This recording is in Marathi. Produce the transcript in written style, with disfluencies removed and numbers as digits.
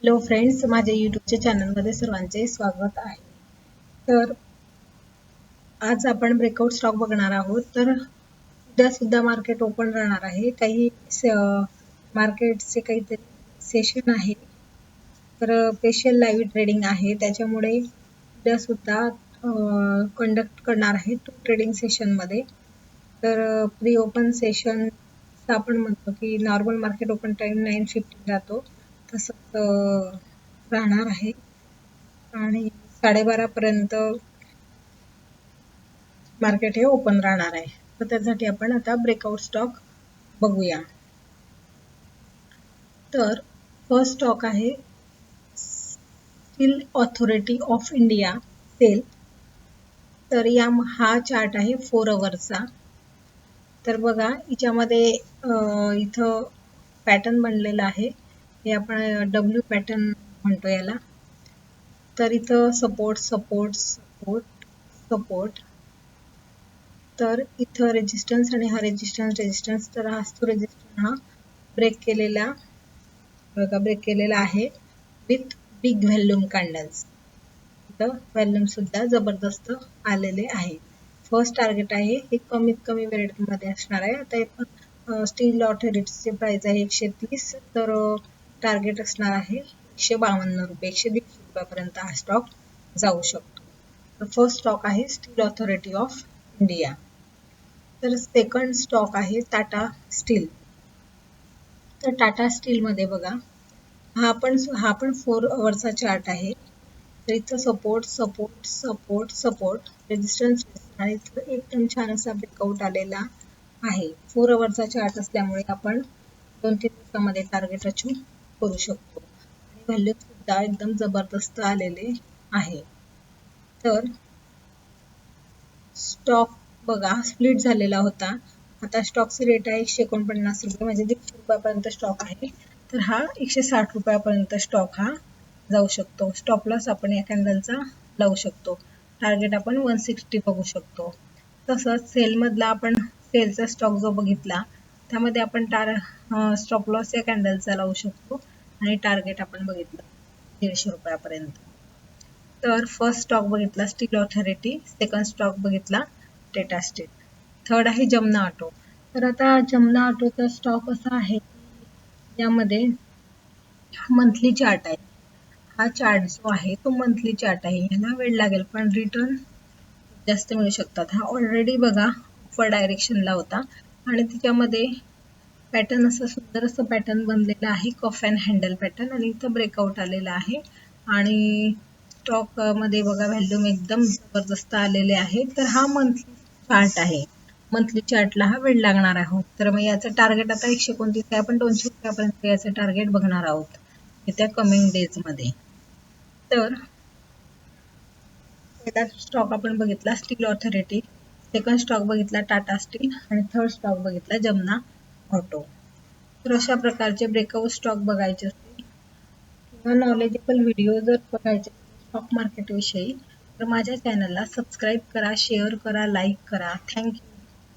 हॅलो फ्रेंड्स, माझ्या यूट्यूबच्या चॅनलमध्ये सर्वांचे स्वागत आहे. तर आज आपण ब्रेकआउट स्टॉक बघणार आहोत. तर उद्या सुद्धा मार्केट ओपन राहणार आहे. काही मार्केटचे काहीतरी सेशन आहे. तर स्पेशल लाईव्ह ट्रेडिंग आहे, त्याच्यामुळे उद्या सुद्धा कंडक्ट करणार आहे 2 ट्रेडिंग सेशनमध्ये. तर प्री ओपन सेशन आपण म्हणतो की नॉर्मल मार्केट ओपन टाइम 9:15 राहतो, तसंच राहणार आहे आणि 12:30 पर्यंत मार्केट हे ओपन राहणार आहे. तर त्यासाठी आपण आता ब्रेकआउट स्टॉक बघूया. तर फर्स्ट स्टॉक आहे steel authority of India SAIL. तर हा चार्ट आहे 4 अवरचा. तर बघा, याच्यामध्ये इथं पॅटर्न बनलेला आहे. हे आपण डब्ल्यू पॅटर्न म्हणतो याला. तर इथं सपोर्ट सपोर्ट सपोर्ट सपोर्ट. तर इथं रेजिस्टन्स आणि हा रेजिस्टन्स. तर हा रेजिस्टन्स हा ब्रेक केलेला आहे विथ बिग व्हॉल्यूम कॅन्डल्स. इथं व्हॉल्यूम सुद्धा जबरदस्त आलेले आहे. फर्स्ट टार्गेट आहे हे कमीत कमी मध्ये असणार आहे. आता स्टील ऑथॉरिटीची प्राइस आहे 130. तर टार्गेट असणार आहे 152 रुपये, 150 रुपयापर्यंत हा स्टॉक जाऊ शकतो. तर फर्स्ट स्टॉक आहे स्टील ऑथॉरिटी ऑफ इंडिया. तर सेकंड स्टॉक आहे टाटा स्टील. तर टाटा स्टील मध्ये बघा, हा पण 4 अवरचा चार्ट आहे. तर इथं support support support support resistance आणि इथं एकदम छान असा ब्रेकआउट आलेला आहे. 4 अवरचा चार्ट असल्यामुळे आपण 2-3 दिवसामध्ये टार्गेट अचीव करू शकतो आणि व्हॅल्यू सुद्धा एकदम जबरदस्त आलेले आहे. तर स्टॉक बघा स्प्लिट झालेला होता. आता स्टॉकचे रेट आहे 149 रुपये, म्हणजे 150 रुपयापर्यंत स्टॉक आहे. तर हा 160 रुपयापर्यंत स्टॉक हा जाऊ शकतो. स्टॉप लॉस आपण या कॅन्डलचा लावू शकतो. टार्गेट आपण 160 बघू शकतो. तसंच सेलमधला आपण सेलचा स्टॉक जो बघितला, त्यामध्ये आपण स्टॉप लॉस या कॅन्डलचा लावू शकतो आणि टार्गेट आपण बघितलं 150 रुपयापर्यंत. तर फर्स्ट स्टॉक बघितला स्टील ऑथॉरिटी, सेकंड स्टॉक बघितला टाटा स्टील, थर्ड आहे जमना ऑटो. तर आता जमना ऑटोचा स्टॉक असा आहे की यामध्ये मंथली चार्ट आहे. हा चार्ट जो आहे तो मंथली चार्ट आहे. ह्याला वेळ लागेल पण रिटर्न जास्त मिळू शकतात. हा ऑलरेडी बघा अपर डायरेक्शनला होता आणि त्याच्यामध्ये पॅटर्न असं सुंदर असं पॅटर्न बनलेलं आहे, कफ अँड हँडल पॅटर्न, आणि इथं ब्रेकआउट आलेला आहे आणि स्टॉक मध्ये बघा व्हॅल्यूम एकदम जबरदस्त आलेले आहे. तर हा मंथली चार्ट आहे. मंथली चार्टला हा वेळ लागणार आहे. तर मग याचं टार्गेट आता 129 आहे. आपण 200 रुपयापर्यंत याचं टार्गेट बघणार आहोत येत्या कमिंग डेज मध्ये. तर पहिला स्टॉक आपण बघितला स्टील ऑथॉरिटी, सेकंड स्टॉक बघितला टाटा स्टील आणि थर्ड स्टॉक बघितला जमना ऑटो. तर अशा प्रकारचे ब्रेकआउट स्टॉक बघायचे असतील किंवा नॉलेजेबल व्हिडिओ जर बघायचे स्टॉक मार्केट विषयी, तर माझ्या चॅनलला सबस्क्राईब करा, शेअर करा, लाईक करा. थँक्यू.